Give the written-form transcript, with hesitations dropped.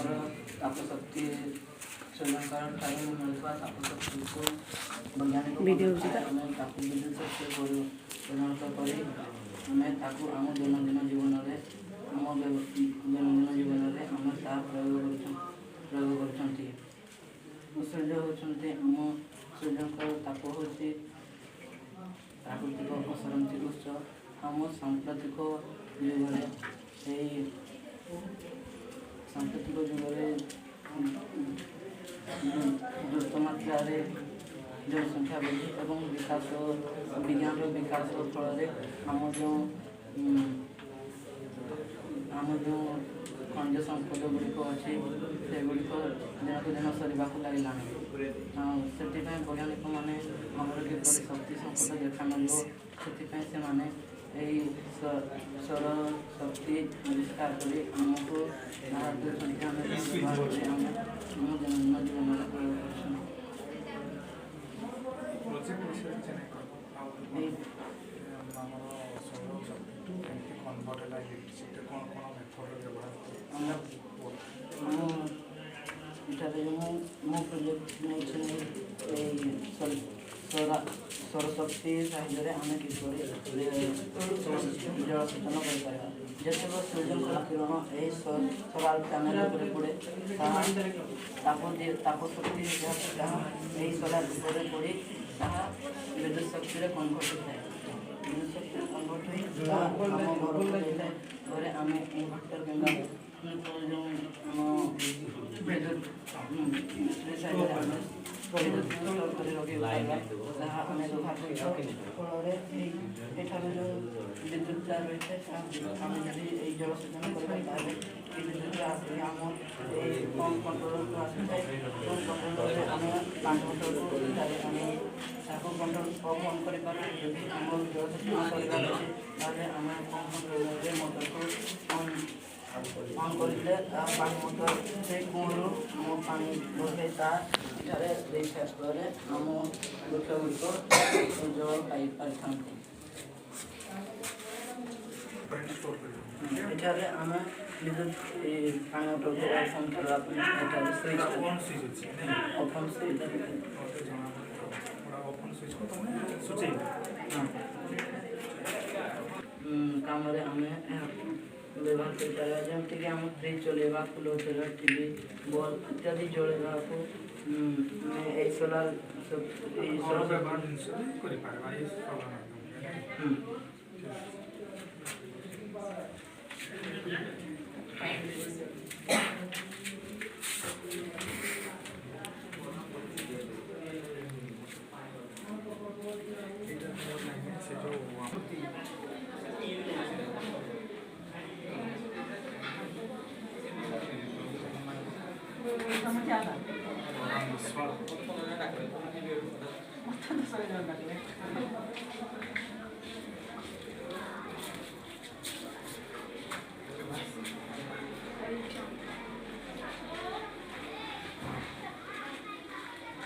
तापशक्ति श्रीलंका ठारू मिलुवा तापशक्ति को वैज्ञानिक विद्युत शक्ति परिणत कर आम दैनंदिन जीवन में आम दैनंदिन जीवन में आम ता प्रयोग कर सूर्य होती आम सूर्य ताप हूँ प्राकृतिक असरंती उत्स आम सांप्रतिक जुगे सांप्रतिक जुगे द्रुत मात्रा जनसंख्या वृद्धि और विकास विज्ञान विकास फल आम जो खनिज संपद गुड़िक अच्छे से गुड़िक दिनक दिन सरिबा लगला से वैज्ञानिक मैंने आमर किपर शक्ति संकट देखा मिल से सौर शक्ति आविष्कार कर आमको व्यवहार आम दैनंदिन जीवन में प्रयोग सौरशक्ति साहाय्य आम किपर जल सेचन कर जिते सूर्य किरण यही सोलार पैनल पड़े तापशक्ति यही सोलार पड़े विद्युत शक्ति कन्वर्ट होता है विद्युत शक्ति कन्वर्ट हो आम घर घरे आम इनभर्टर जो विद्युत विद्युत व्यवहार फल जो विद्युत रही है आम जब जल सेचन कर विद्युत आम कम कंट्रोल को आसी कम कंट्रोल आम पांच मोटर को कंट्रोल कम कर आम जल सेचन कर आम कम कंट्रोल मोटर को ऑन करते पानी मोटर से कूलू आम पानी बोधे तारे आम वृक्ष गुड़िक जल पाई पारि एठारे आम विद्युत पानी मोटर को ऑन करवा स्विच ओपन स्विच काम आम व्यवहार कर जमीक आम फ्रिज चलेगा कूलर चलेगा टीवी बल्ब इत्यादि जलेगा सोलार